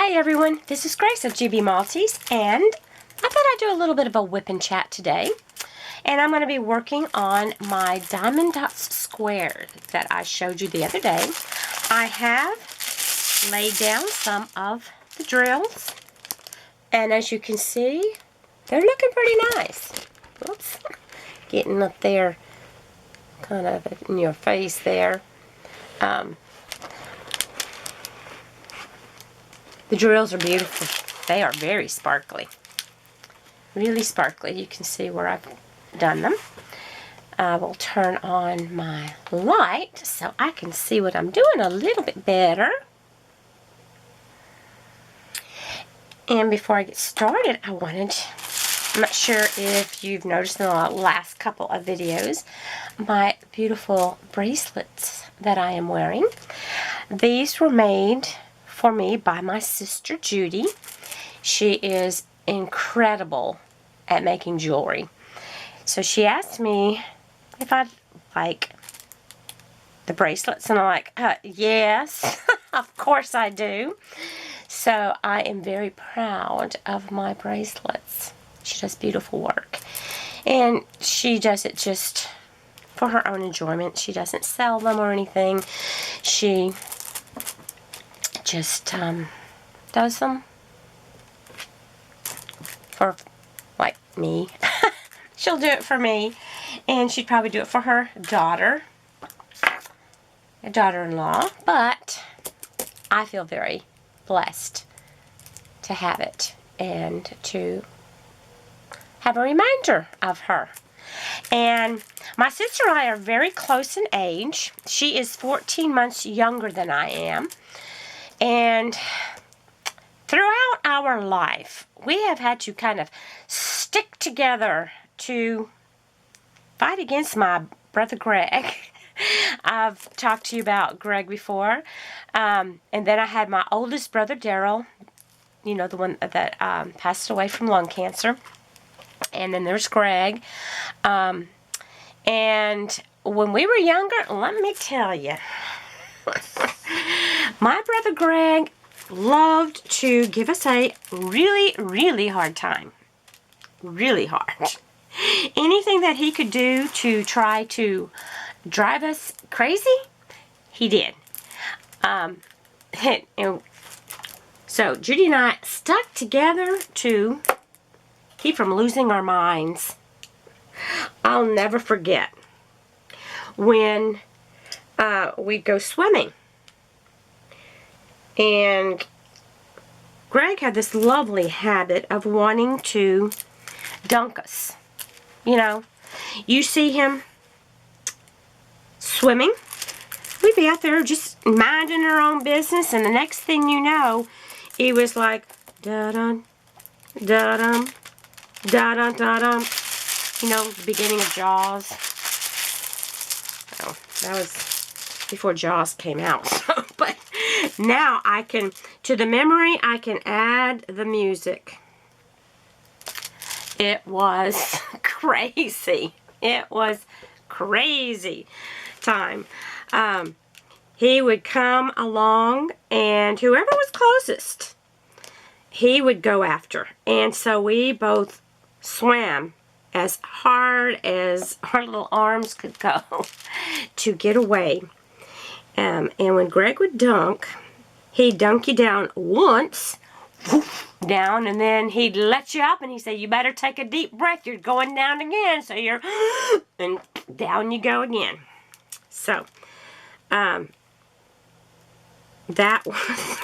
Hi everyone, this is Grace of gbmaltese, and I thought I'd do a little bit of a WIP and Chat today. And I'm going to be working on my diamond dots square that I showed you the other day. I have laid down some of the drills, and as you can see, they're looking pretty nice. Oops, getting up there, kind of in your face there. The drills are beautiful. They are very sparkly. Really sparkly. You can see where I've done them. I will turn on my light so I can see what I'm doing a little bit better. And before I get started, I'm not sure if you've noticed in the last couple of videos, my beautiful bracelets that I am wearing. These were made for me by my sister Judy. She is incredible at making jewelry. So she asked me if I'd like the bracelets, and I'm like, yes, of course I do. So I am very proud of my bracelets. She does beautiful work, and she does it just for her own enjoyment. She doesn't sell them or anything. She just does them for, like, me. She'll do it for me, and she'd probably do it for her daughter, a daughter-in-law, but I feel very blessed to have it and to have a reminder of her. And my sister and I are very close in age. She is 14 months younger than I am. And throughout our life, we have had to kind of stick together to fight against my brother Greg. I've talked to you about Greg before. And then I had my oldest brother Daryl, you know, the one that passed away from lung cancer. And then there's Greg. And when we were younger, let me tell you, my brother Greg loved to give us a really, really hard time. Really hard. Anything that he could do to try to drive us crazy, he did. So Judy and I stuck together to keep from losing our minds. I'll never forget when we'd go swimming. And Greg had this lovely habit of wanting to dunk us. You know, you see him swimming, we'd be out there just minding our own business, and the next thing you know, he was like, da-dum, da-dum, da-dum, da-dum. You know, the beginning of Jaws. Oh, that was before Jaws came out. But now I can, to the memory, I can add the music. It was crazy. It was crazy time. He would come along, and whoever was closest, he would go after. And so we both swam as hard as our little arms could go to get away. And when Greg would dunk, he'd dunk you down once, down, and then he'd let you up and he'd say, you better take a deep breath, you're going down again. So you're, and down you go again. So, that was,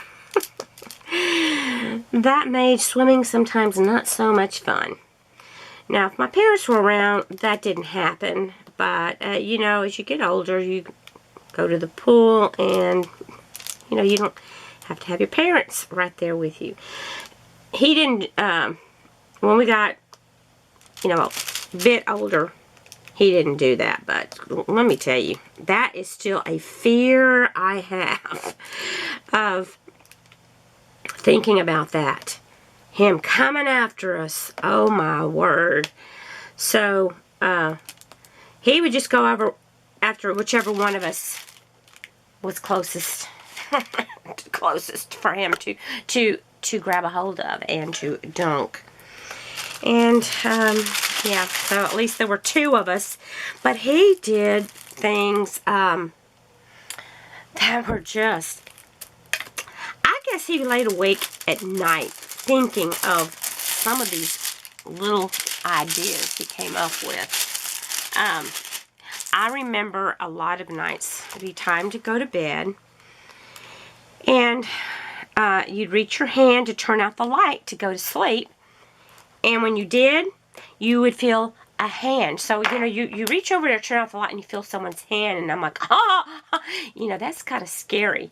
that made swimming sometimes not so much fun. Now, if my parents were around, that didn't happen. But, you know, as you get older, you go to the pool, and, you know, you don't have to have your parents right there with you. He didn't, when we got, you know, a bit older, he didn't do that. But let me tell you, that is still a fear I have of thinking about that. Him coming after us. Oh, my word. So, he would just go over after whichever one of us was closest. closest for him to grab a hold of and to dunk. And, yeah, so at least there were 2 of us. But he did things, that were just, I guess he laid awake at night thinking of some of these little ideas he came up with. I remember a lot of nights it'd be time to go to bed, and you'd reach your hand to turn out the light to go to sleep, and when you did, you would feel a hand. So, you know, you reach over there, turn off the light, and you feel someone's hand, and I'm like, ah, you know, that's kind of scary,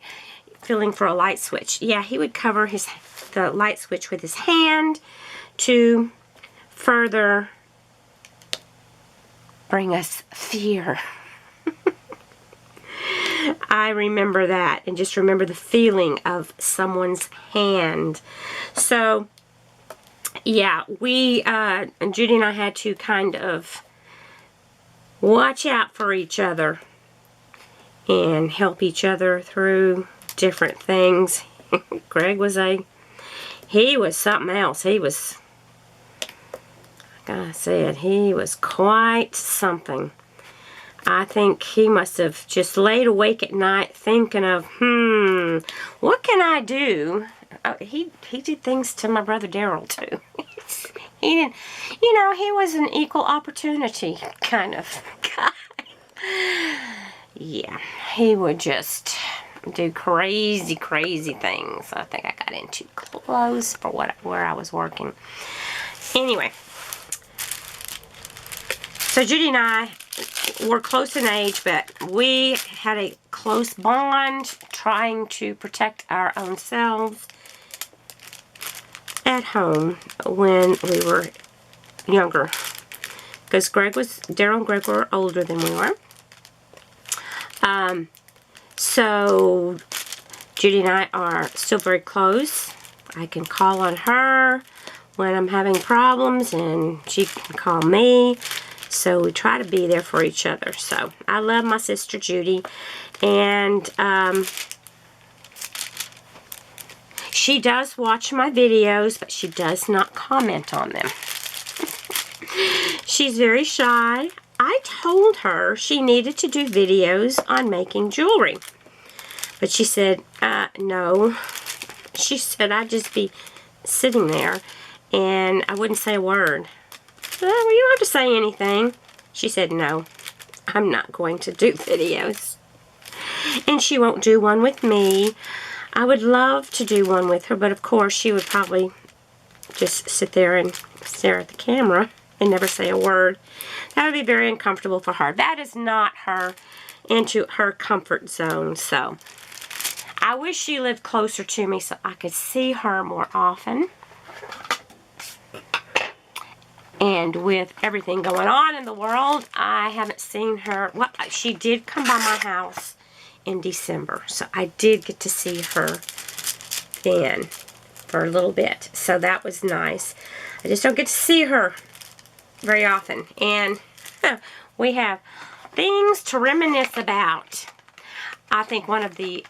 feeling for a light switch. Yeah, he would cover the light switch with his hand to further bring us fear. I remember that, and just remember the feeling of someone's hand. So, yeah, and Judy and I had to kind of watch out for each other and help each other through different things. Greg he was something else. He was, like I said, he was quite something. I think he must have just laid awake at night thinking of, what can I do? He did things to my brother Daryl, too. He didn't, you know, he was an equal opportunity kind of guy. Yeah, he would just do crazy, crazy things. I think I got in too close for where I was working. Anyway, so Judy and I were close in age, but we had a close bond trying to protect our own selves at home when we were younger. Because Daryl and Greg were older than we were. So Judy and I are still very close. I can call on her when I'm having problems, and she can call me. So we try to be there for each other. So I love my sister Judy, and she does watch my videos, but she does not comment on them. She's very shy. I told her she needed to do videos on making jewelry, but she said, no. She said I'd just be sitting there and I wouldn't say a word. Well, you don't have to say anything. She said, no, I'm not going to do videos. And she won't do one with me. I would love to do one with her, but of course she would probably just sit there and stare at the camera and never say a word. That would be very uncomfortable for her. That is not into her comfort zone. So I wish she lived closer to me so I could see her more often. And with everything going on in the world, I haven't seen her. Well, she did come by my house in December, so I did get to see her then for a little bit. So that was nice. I just don't get to see her very often. And we have things to reminisce about. I think one of the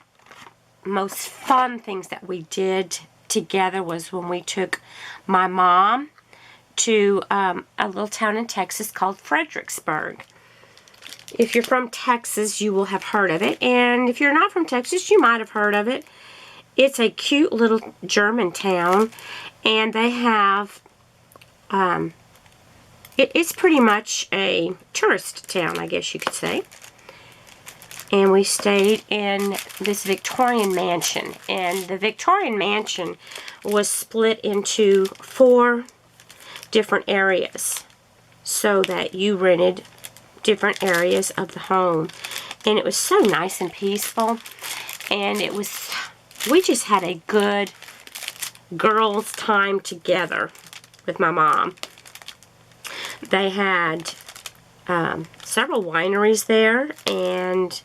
most fun things that we did together was when we took my mom to a little town in Texas called Fredericksburg. If you're from Texas, you will have heard of it. And if you're not from Texas, you might have heard of it. It's a cute little German town. And they have, it's pretty much a tourist town, I guess you could say. And we stayed in this Victorian mansion. And the Victorian mansion was split into 4 different areas so that you rented different areas of the home. And it was so nice and peaceful. And we just had a good girls' time together with my mom. They had several wineries there, and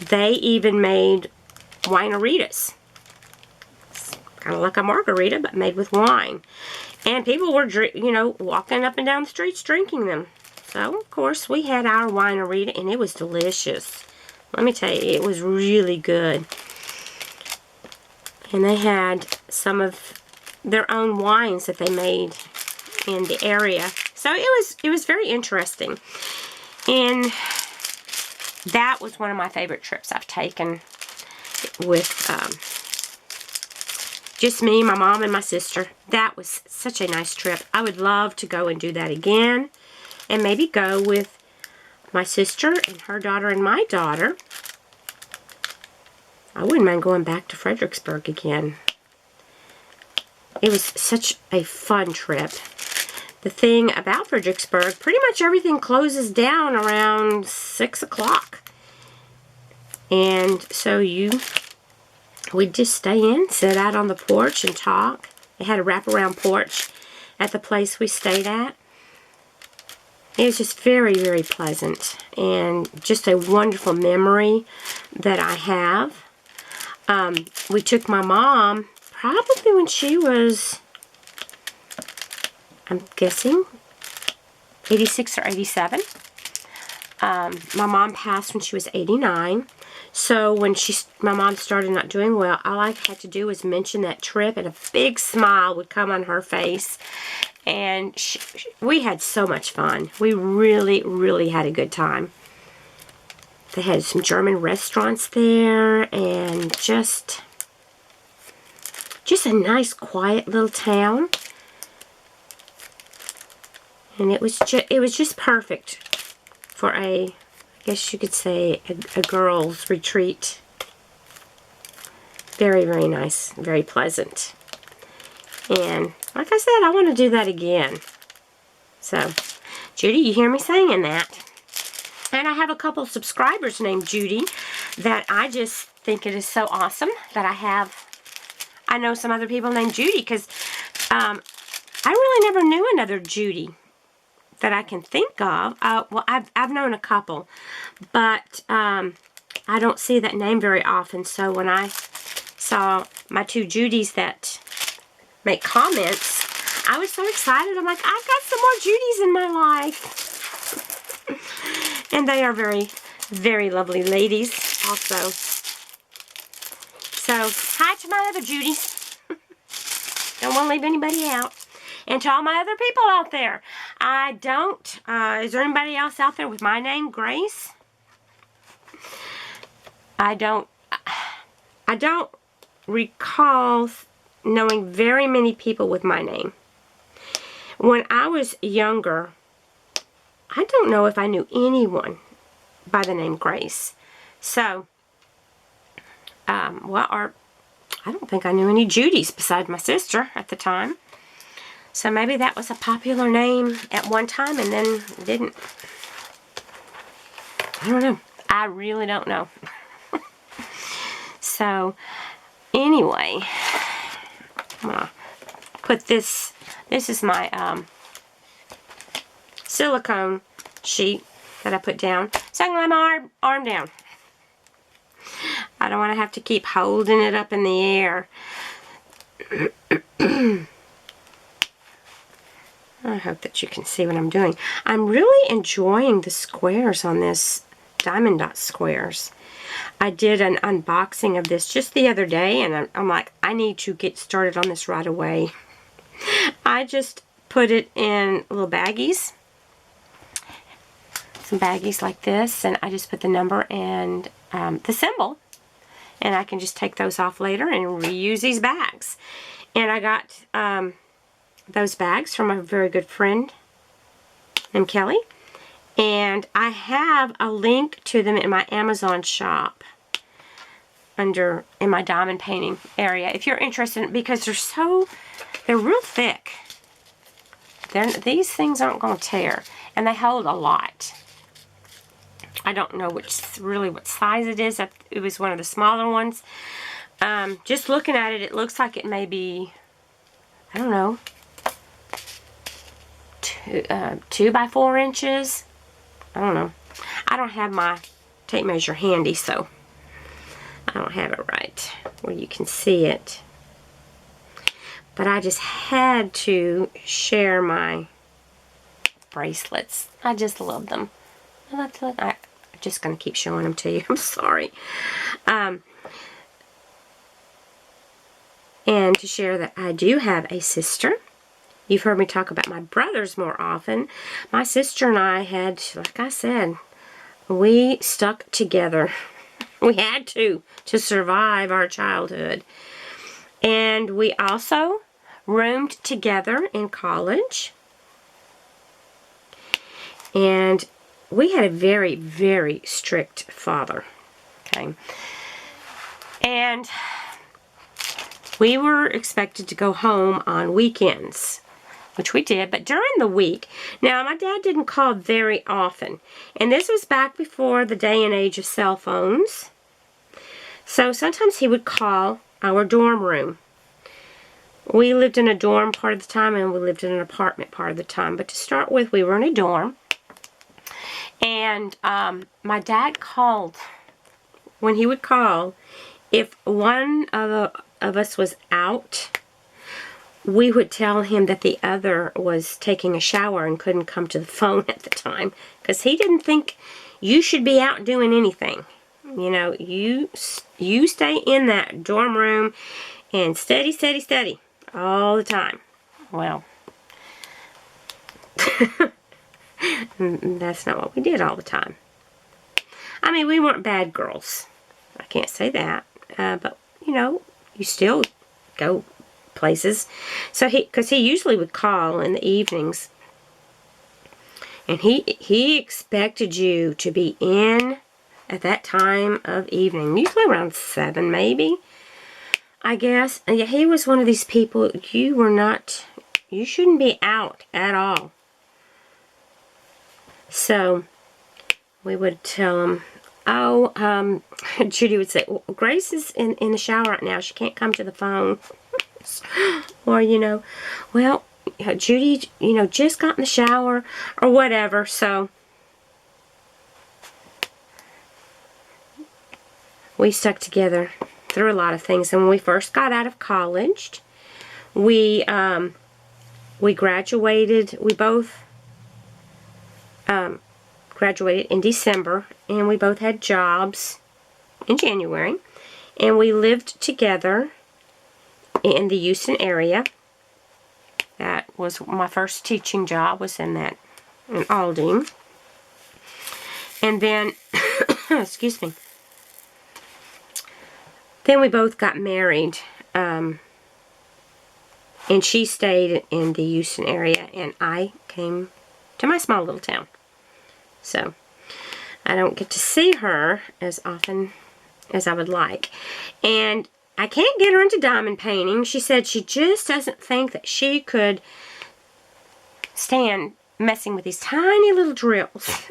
they even made wineritas. Kind of like a margarita, but made with wine. And people were, walking up and down the streets drinking them. So, of course, we had our winerita, and it was delicious. Let me tell you, it was really good. And they had some of their own wines that they made in the area. So it was very interesting. And that was one of my favorite trips I've taken with just me, my mom, and my sister. That was such a nice trip. I would love to go and do that again. And maybe go with my sister and her daughter and my daughter. I wouldn't mind going back to Fredericksburg again. It was such a fun trip. The thing about Fredericksburg, pretty much everything closes down around 6 o'clock. And so we'd just stay in, sit out on the porch and talk. They had a wraparound porch at the place we stayed at. It was just very, very pleasant and just a wonderful memory that I have. We took my mom probably when she was, I'm guessing, 86 or 87. My mom passed when she was 89. So when my mom started not doing well, all I had to do was mention that trip and a big smile would come on her face. And we had so much fun. We really, really had a good time. They had some German restaurants there and just a nice, quiet little town. And it was just perfect for I guess you could say, a girls' retreat. Very, very nice. Very pleasant. And like I said, I want to do that again. So, Judy, you hear me saying that. And I have a couple of subscribers named Judy that I just think it is so awesome that I know some other people named Judy because I really never knew another Judy that I can think of. Well, I've known a couple, but I don't see that name very often. So when I saw my two Judys that make comments, I was so excited. I'm like, I've got some more Judys in my life. And they are very, very lovely ladies also. So, hi to my other Judys. Don't want to leave anybody out. And to all my other people out there. Is there anybody else out there with my name, Grace? I don't recall knowing very many people with my name. When I was younger, I don't know if I knew anyone by the name Grace. So, I don't think I knew any Judys besides my sister at the time. So maybe that was a popular name at one time and then didn't. I don't know. I really don't know. So, anyway, I'm going to put this. This is my silicone sheet that I put down. So I can lay my arm down. I don't want to have to keep holding it up in the air. I hope that you can see what I'm doing. I'm really enjoying the squares on this diamond dot squares. I did an unboxing of this just the other day, and I'm like, I need to get started on this right away. I just put it in little baggies. Some baggies like this, and I just put the number and the symbol. And I can just take those off later and reuse these bags. And I got those bags from a very good friend named Kelly. And I have a link to them in my Amazon shop in my diamond painting area. If you're interested, because they're real thick. These things aren't going to tear. And they hold a lot. I don't know what size it is. It was one of the smaller ones. Just looking at it, it looks like it may be, I don't know, 2 by 4 inches. I don't know. I don't have my tape measure handy, so I don't have it right where you can see it. But I just had to share my bracelets. I just love them. I'm just going to keep showing them to you. I'm sorry. and to share that I do have a sister. You've heard me talk about my brothers more often. My sister and I had, like I said, we stuck together. We had to survive our childhood. And we also roomed together in college. And we had a very, very strict father. Okay. And we were expected to go home on weekends, which we did, but during the week. Now, my dad didn't call very often, and this was back before the day and age of cell phones. So sometimes he would call our dorm room. We lived in a dorm part of the time, and we lived in an apartment part of the time. But to start with, we were in a dorm. And my dad called. When he would call, if one of us was out, we would tell him that the other was taking a shower and couldn't come to the phone at the time. Because he didn't think you should be out doing anything. You know, you stay in that dorm room and study, study, study all the time. Well, that's not what we did all the time. I mean, we weren't bad girls. I can't say that. But, you know, you still go places. So because he usually would call in the evenings. And he expected you to be in at that time of evening. Usually around 7 maybe, I guess. And he was one of these people, you shouldn't be out at all. So we would tell him, oh, Judy would say, well, Grace is in the shower right now. She can't come to the phone. Or, you know, well, Judy, you know, just got in the shower or whatever. So we stuck together through a lot of things. And when we first got out of college, we graduated. We both graduated in December, and we both had jobs in January, and we lived together in the Houston area. That was my first teaching job, was in Aldine. And then, excuse me, then we both got married, and she stayed in the Houston area, and I came to my small little town. So, I don't get to see her as often as I would like. And I can't get her into diamond painting. She said she just doesn't think that she could stand messing with these tiny little drills.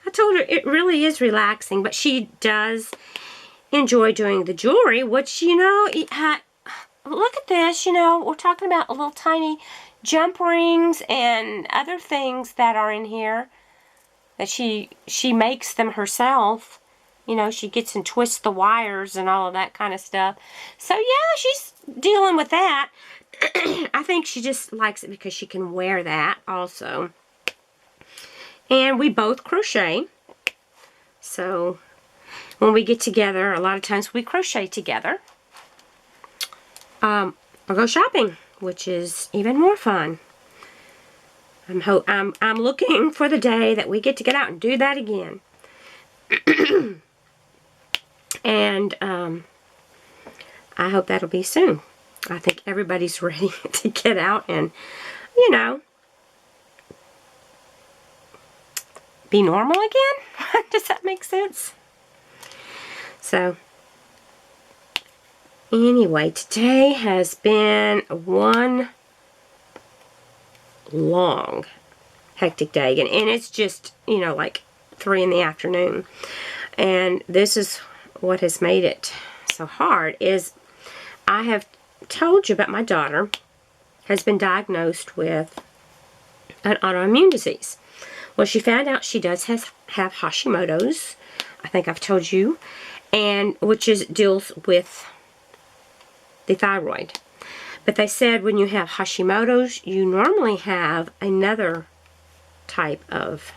I told her it really is relaxing, but she does enjoy doing the jewelry, which, you know, look at this, you know, we're talking about little tiny jump rings and other things that are in here that she makes them herself. You know, she gets and twists the wires and all of that kind of stuff. So, yeah, she's dealing with that. I think she just likes it because she can wear that also. And we both crochet. So, when we get together, a lot of times we crochet together. Or go shopping, which is even more fun. I'm looking for the day that we get to get out and do that again. And I hope that'll be soon. I think everybody's ready to get out and, you know, be normal again. Does that make sense? So, anyway, today has been one long, hectic day. And it's just, you know, like 3 in the afternoon. And this is what has made it so hard, is I have told you about my daughter has been diagnosed with an autoimmune disease. Well, she found out she does have Hashimoto's. I think I've told you. And which deals with the thyroid. But they said when you have Hashimoto's, you normally have another type of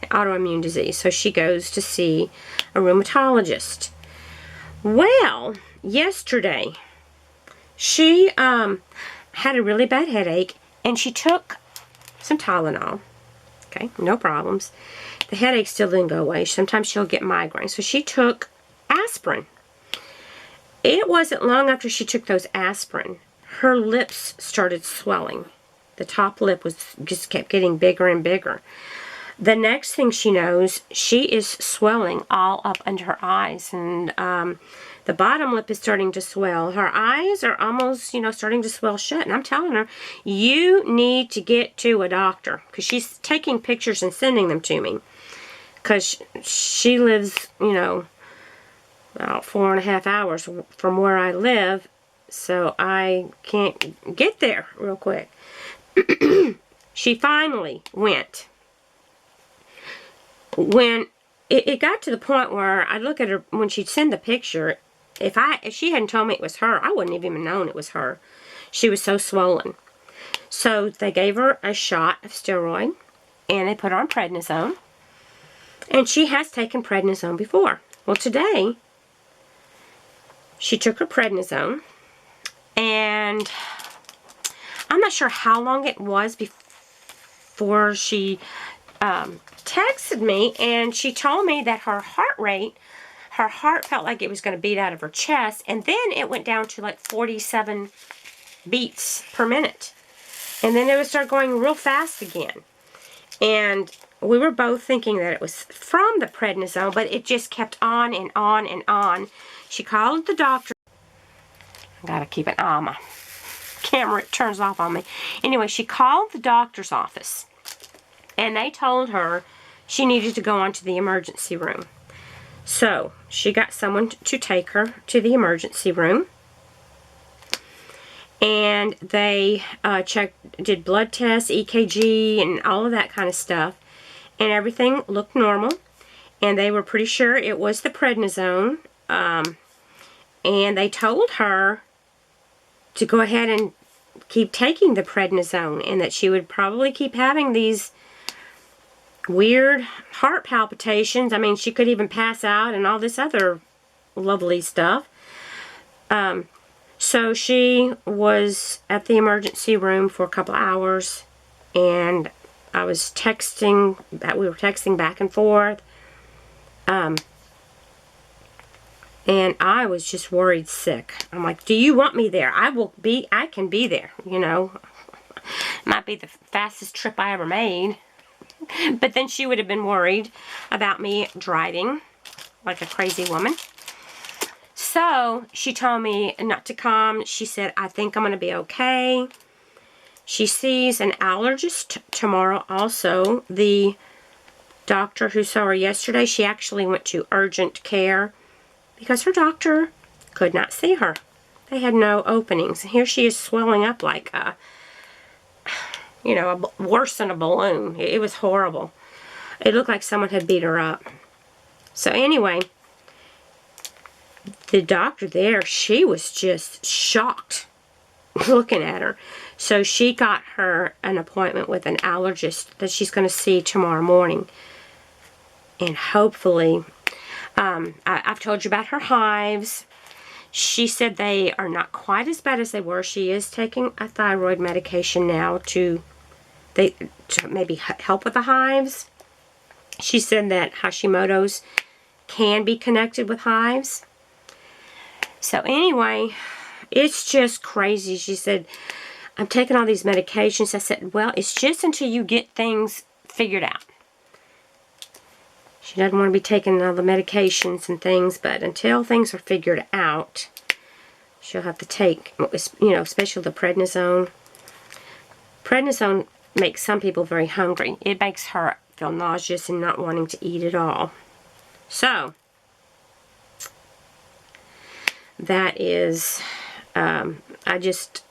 autoimmune disease. So she goes to see a rheumatologist. Well, yesterday, she had a really bad headache, and she took some Tylenol. Okay, no problems. The headache still didn't go away. Sometimes she'll get migraines. So she took aspirin. It wasn't long after she took those aspirin, her lips started swelling. The top lip just kept getting bigger and bigger. The next thing she knows, she is swelling all up under her eyes, and the bottom lip is starting to swell. Her eyes are almost, starting to swell shut, and I'm telling her, you need to get to a doctor, because she's taking pictures and sending them to me, because she lives, about 4.5 hours from where I live, so I can't get there real quick. She finally went. When it got to the point where I'd look at her, when she'd send the picture, if she hadn't told me it was her, I wouldn't have even known it was her. She was so swollen. So they gave her a shot of steroid, and they put her on prednisone. And she has taken prednisone before. Well, today, she took her prednisone, and I'm not sure how long it was before she texted me, and she told me that her heart felt like it was going to beat out of her chest, and then it went down to like 47 beats per minute. And then it would start going real fast again. And we were both thinking that it was from the prednisone, but it just kept on and on and on. She called the doctor. I gotta keep an eye on my camera. It turns off on me. Anyway, she called the doctor's office, and they told her she needed to go on to the emergency room. So she got someone to take her to the emergency room, and they did blood tests, EKG, and all of that kind of stuff, and everything looked normal, and they were pretty sure it was the prednisone, and they told her to go ahead and keep taking the prednisone, and that she would probably keep having these weird heart palpitations. I mean, she could even pass out and all this other lovely stuff. So she was at the emergency room for a couple hours, and I was texting, we were texting back and forth, and I was just worried sick. I'm like, do you want me there? I can be there, Might be the fastest trip I ever made. But then she would have been worried about me driving like a crazy woman. So she told me not to come. She said, I think I'm going to be okay. She sees an allergist tomorrow also. The doctor who saw her yesterday, she actually went to urgent care because her doctor could not see her. They had no openings. Here she is swelling up like worse than a balloon. It was horrible. It looked like someone had beat her up. So anyway, the doctor there, she was just shocked looking at her. So she got her an appointment with an allergist that she's going to see tomorrow morning. And hopefully, I've told you about her hives. She said they are not quite as bad as they were. She is taking a thyroid medication now to maybe help with the hives. She said that Hashimoto's can be connected with hives. So anyway, it's just crazy. She said, I'm taking all these medications. I said, well, it's just until you get things figured out. She doesn't want to be taking all the medications and things, but until things are figured out, she'll have to take, especially the prednisone. Prednisone makes some people very hungry. It makes her feel nauseous and not wanting to eat at all. So, that is, I just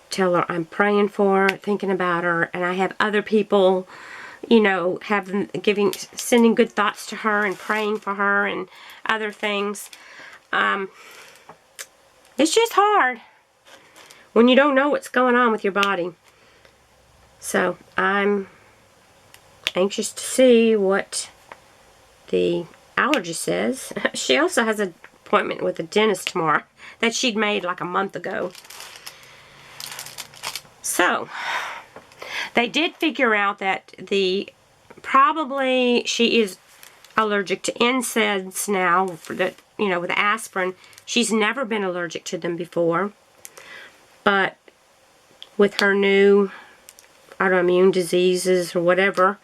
tell her I'm praying for her, thinking about her, and I have other people, sending good thoughts to her and praying for her and other things. It's just hard when you don't know what's going on with your body. So I'm anxious to see what the allergist says. She also has appointment with the dentist tomorrow that she'd made like a month ago. So, they did figure out that probably she is allergic to NSAIDs now, for the, you know, with aspirin. She's never been allergic to them before. But with her new autoimmune diseases or whatever,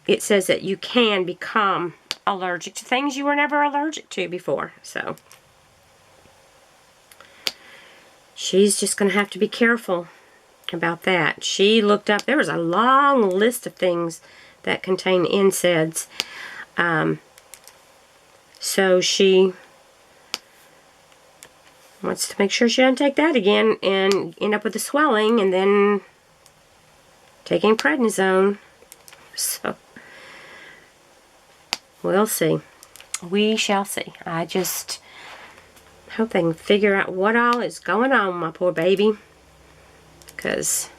it says that you can become allergic to things you were never allergic to before. So, she's just going to have to be careful about that. She looked up, there was a long list of things that contain NSAIDs. So she wants to make sure she doesn't take that again and end up with the swelling and then taking prednisone. So, we'll see. We shall see. I just hope they can figure out what all is going on with my poor baby. Because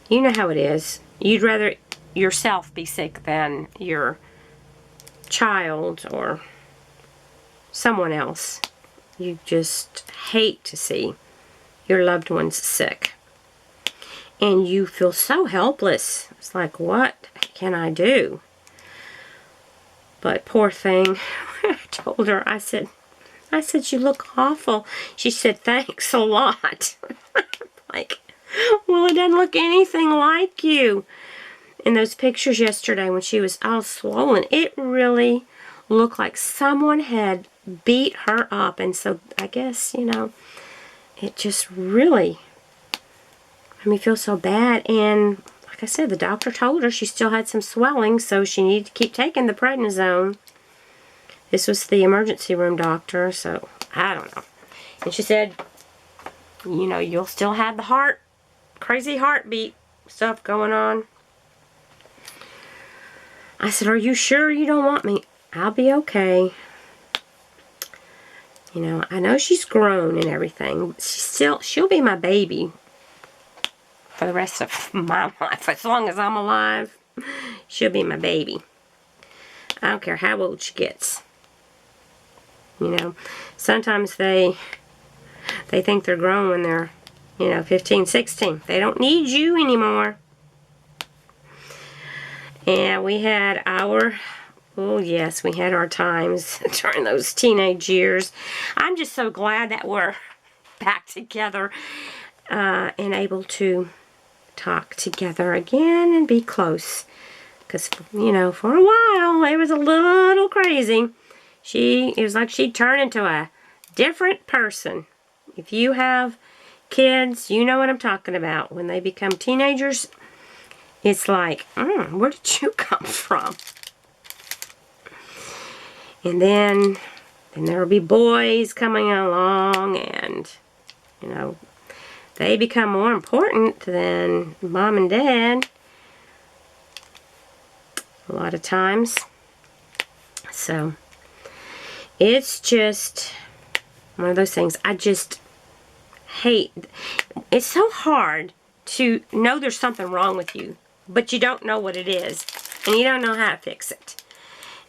you know how it is. You'd rather yourself be sick than your child or someone else. You just hate to see your loved ones sick. And you feel so helpless. It's like, what can I do? But poor thing, I told her, I said, you look awful. She said, thanks a lot. Like, well, it doesn't look anything like you. In those pictures yesterday when she was all swollen, it really looked like someone had beat her up. And so I guess, you know, it just really made me feel so bad. And like I said, the doctor told her she still had some swelling, so she needed to keep taking the prednisone. This was the emergency room doctor, so I don't know. And she said, you know, you'll still have the crazy heartbeat stuff going on. I said, are you sure you don't want me? I'll be okay. You know, I know she's grown and everything, but she'll be my baby for the rest of my life. As long as I'm alive, she'll be my baby. I don't care how old she gets. You know, sometimes they think they're grown when they're, you know, 15, 16. They don't need you anymore. And we had our, oh yes, we had our times during those teenage years. I'm just so glad that we're back together and able to talk together again and be close. Because, you know, for a while, it was a little crazy. It was like she'd turn into a different person. If you have kids, you know what I'm talking about. When they become teenagers, it's like, where did you come from? And then there will be boys coming along, and, you know, they become more important than mom and dad a lot of times. So, it's just one of those things. I just hate. It's so hard to know there's something wrong with you, but you don't know what it is, and you don't know how to fix it.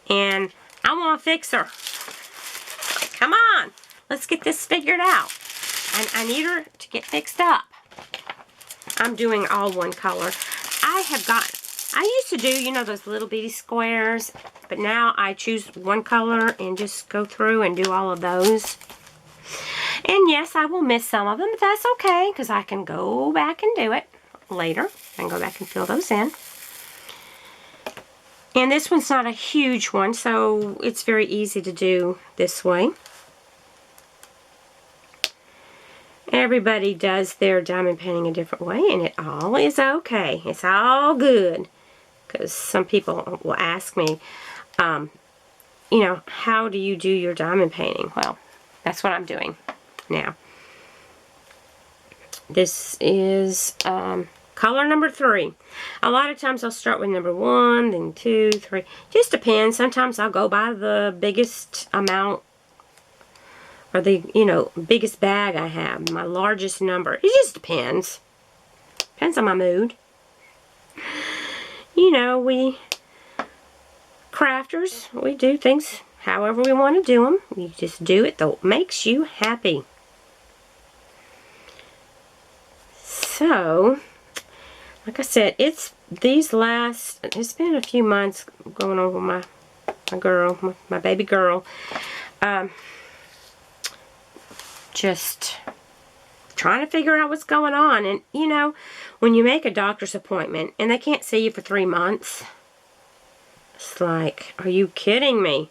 And I want to fix her. Come on, let's get this figured out. And I need her to get fixed up. I'm doing all one color. I used to do, you know, those little bitty squares, but now I choose one color and just go through and do all of those. And yes, I will miss some of them, but that's okay, because I can go back and do it later and go back and fill those in. And this one's not a huge one, so it's very easy to do this way. Everybody does their diamond painting a different way, and it all is okay. It's all good. Because some people will ask me, you know, how do you do your diamond painting? Well, that's what I'm doing now. This is color number 3. A lot of times I'll start with number 1, then 2, 3. Just depends. Sometimes I'll go by the biggest amount, or the, you know, biggest bag I have, my largest number. It just depends. Depends on my mood. You know, we crafters, we do things however we want to do them. You just do it that makes you happy. So, like I said, it's been a few months going on with my girl, my baby girl. Just trying to figure out what's going on. And, you know, when you make a doctor's appointment and they can't see you for 3 months, it's like, are you kidding me?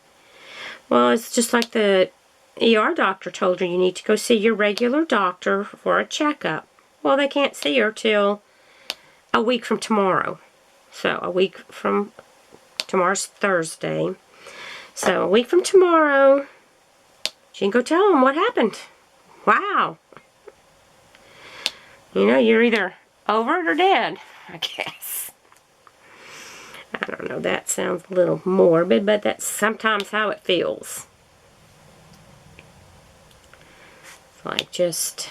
Well, it's just like the ER doctor told her, you need to go see your regular doctor for a checkup. Well, they can't see her till a week from tomorrow. So, a week from tomorrow's Thursday. So, a week from tomorrow, she can go tell them what happened. Wow. You know, you're either over it or dead, I guess. I don't know, that sounds a little morbid, but that's sometimes how it feels. It's like just,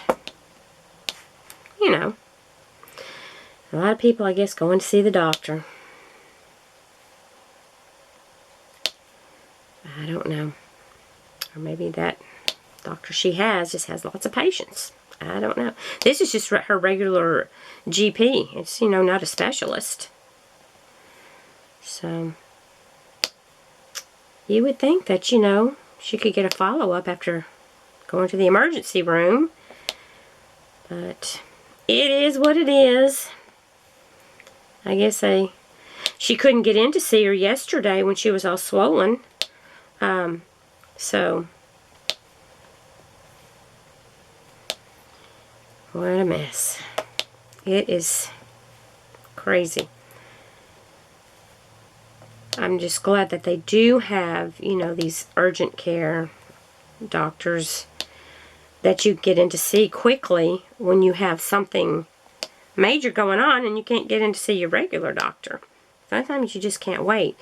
you know, a lot of people, I guess, going to see the doctor. I don't know. Or maybe that doctor she has just has lots of patients. I don't know. This is just her regular GP. It's, you know, not a specialist. So, you would think that, you know, she could get a follow-up after going to the emergency room. But it is what it is. I guess she couldn't get in to see her yesterday when she was all swollen. So, what a mess. It is crazy. I'm just glad that they do have, you know, these urgent care doctors that you get in to see quickly when you have something major going on and you can't get in to see your regular doctor. Sometimes you just can't wait.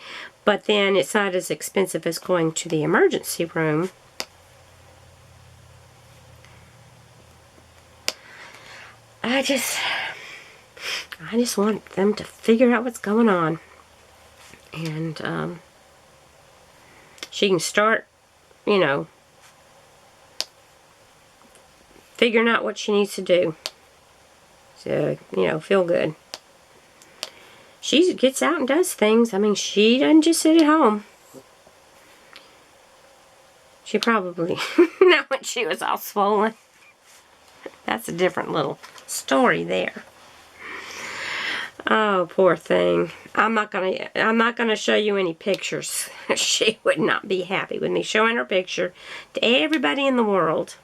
But then it's not as expensive as going to the emergency room. I just want them to figure out what's going on. And she can start, you know, figuring out what she needs to do to, you know, feel good. She gets out and does things. I mean, she doesn't just sit at home. She probably, not when she was all swollen. That's a different little story there. Oh, poor thing. I'm not gonna show you any pictures. She would not be happy with me showing her picture to everybody in the world.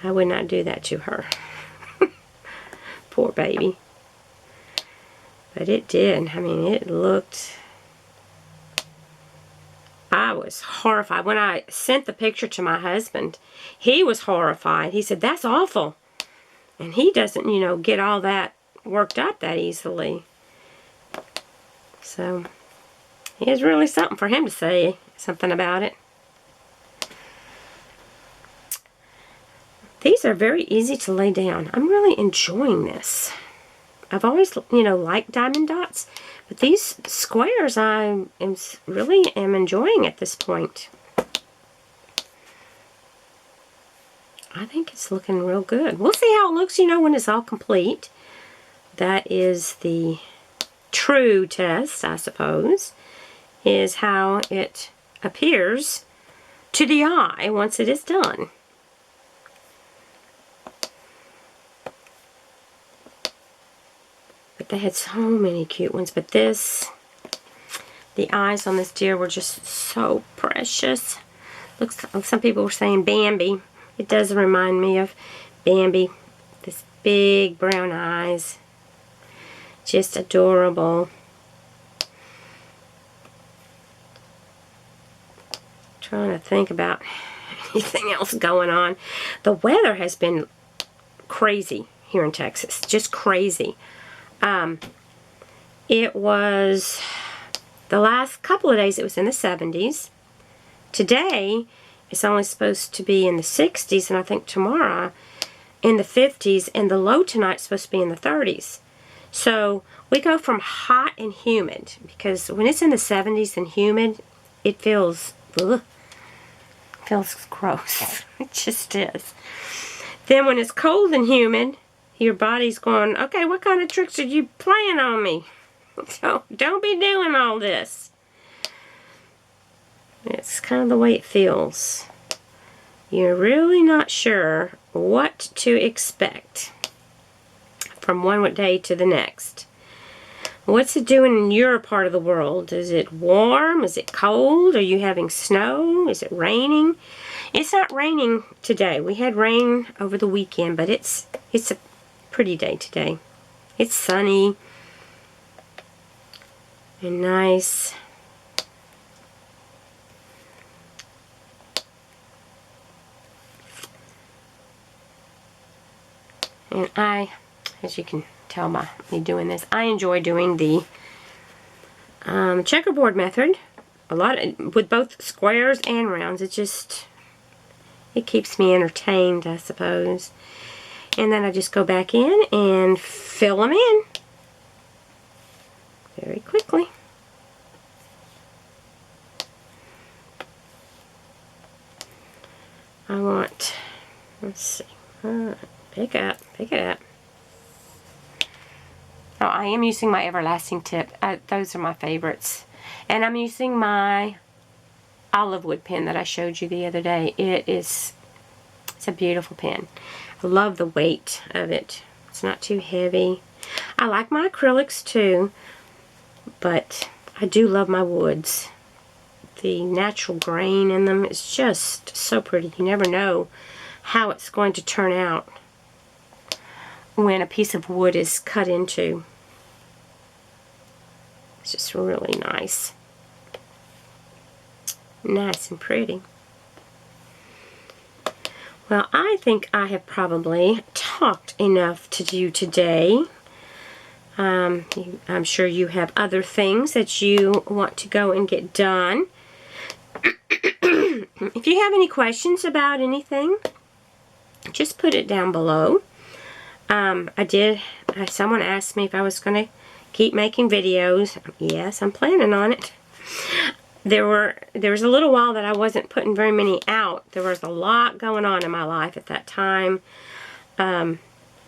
I would not do that to her. Poor baby. But it did. I mean, it looked... I was horrified. When I sent the picture to my husband, he was horrified. He said, that's awful. And he doesn't, you know, get all that worked up that easily. So, it's really something for him to say something about it. These are very easy to lay down. I'm really enjoying this. I've always, you know, liked diamond dots, but these squares I really am enjoying at this point. I think it's looking real good. We'll see how it looks, you know, when it's all complete. That is the true test, I suppose, is how it appears to the eye once it is done. But they had so many cute ones, but this, the eyes on this deer were just so precious. Looks like some people were saying Bambi. It does remind me of Bambi. This big brown eyes. Just adorable. Trying to think about anything else going on. The weather has been crazy here in Texas. Just crazy. It was, the last couple of days it was in the 70s. Today it's only supposed to be in the 60s, and I think tomorrow in the 50s, and the low tonight's supposed to be in the 30s. So we go from hot and humid, because when it's in the 70s and humid, it feels, ugh, feels gross. It just is. Then when it's cold and humid, your body's going, okay, what kind of tricks are you playing on me? So don't be doing all this. It's kind of the way it feels. You're really not sure what to expect from one day to the next. What's it doing in your part of the world? Is it warm? Is it cold? Are you having snow? Is it raining? It's not raining today. We had rain over the weekend, but it's a pretty day today. It's sunny and nice. And as you can tell by me doing this, I enjoy doing the checkerboard method. With both squares and rounds. It keeps me entertained, I suppose. And then I just go back in and fill them in very quickly. Let's see, pick it up. Oh, I am using my everlasting tip. Those are my favorites. And I'm using my olive wood pen that I showed you the other day. It's a beautiful pen. I love the weight of it. It's not too heavy. I like my acrylics too, but I do love my woods. The natural grain in them is just so pretty. You never know how it's going to turn out when a piece of wood is cut into. It's just really nice. Nice and pretty. Well, I think I have probably talked enough to you today. I'm sure you have other things that you want to go and get done. If you have any questions about anything, just put it down below. Someone asked me if I was going to keep making videos. Yes, I'm planning on it. There was a little while that I wasn't putting very many out. There was a lot going on in my life at that time that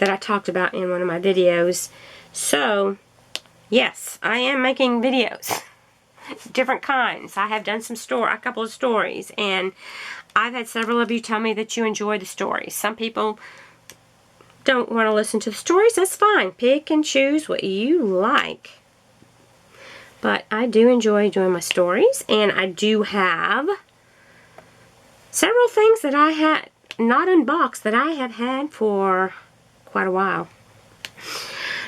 I talked about in one of my videos. So, yes, I am making videos. Different kinds. I have done a couple of stories, and I've had several of you tell me that you enjoy the stories. Some people don't want to listen to the stories. That's fine. Pick and choose what you like. But I do enjoy doing my stories, and I do have several things that I had not unboxed that I have had for quite a while.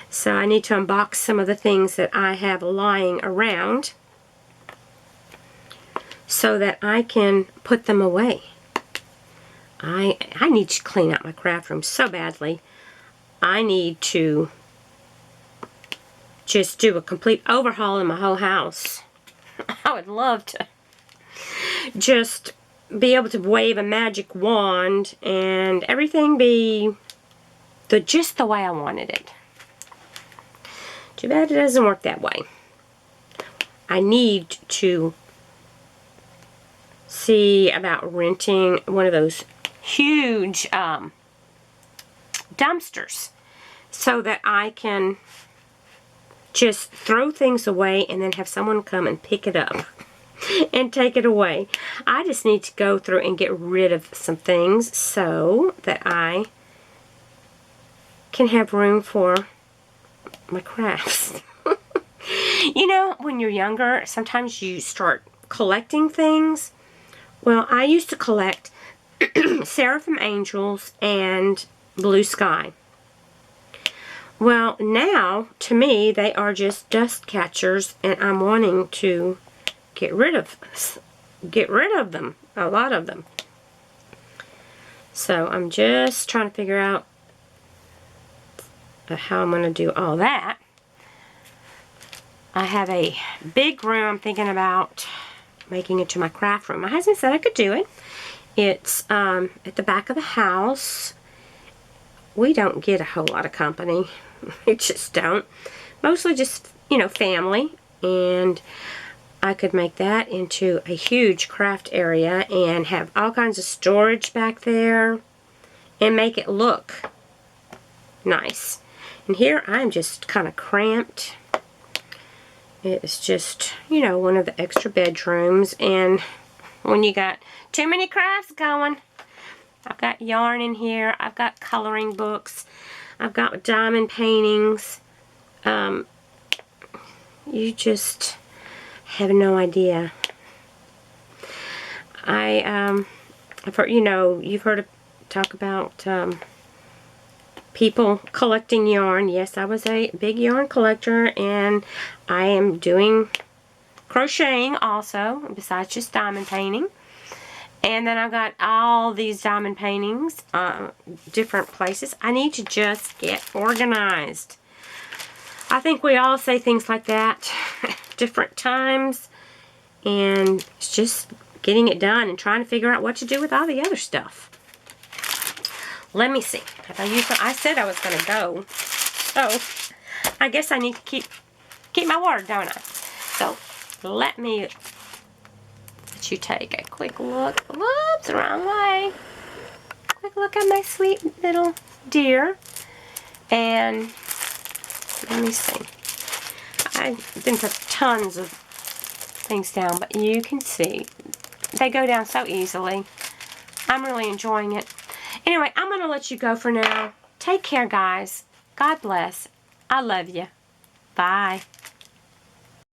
So I need to unbox some of the things that I have lying around so that I can put them away. I need to clean out my craft room so badly. I need to just do a complete overhaul in my whole house. I would love to just be able to wave a magic wand and everything be just the way I wanted it. Too bad it doesn't work that way. I need to see about renting one of those huge dumpsters so that I can just throw things away and then have someone come and pick it up and take it away. I just need to go through and get rid of some things so that I can have room for my crafts. You know, when you're younger, sometimes you start collecting things. Well, I used to collect seraphim angels and blue sky. Well, now, to me, they are just dust catchers, and I'm wanting to get rid of them, a lot of them. So I'm just trying to figure out how I'm going to do all that. I have a big room I'm thinking about making into my craft room. My husband said I could do it. It's at the back of the house. We don't get a whole lot of company. We just don't. Mostly just, you know, family. And I could make that into a huge craft area and have all kinds of storage back there and make it look nice. And here I'm just kind of cramped. It's just, you know, one of the extra bedrooms, and when you got too many crafts going, I've got yarn in here, I've got coloring books, I've got diamond paintings. You just have no idea. I've heard, you know, you've heard of talk about people collecting yarn. Yes, I was a big yarn collector, and I am doing crocheting also, besides just diamond painting. And then I've got all these diamond paintings, different places. I need to just get organized. I think we all say things like that different times, and it's just getting it done and trying to figure out what to do with all the other stuff. Let me see. I said I was going to go, so I guess I need to keep my word, don't I? So let me let you take a quick look. Whoops, the wrong way. Quick look at my sweet little dear. And let me see. I didn't put tons of things down, but you can see they go down so easily. I'm really enjoying it. Anyway, I'm going to let you go for now. Take care, guys. God bless. I love you. Bye.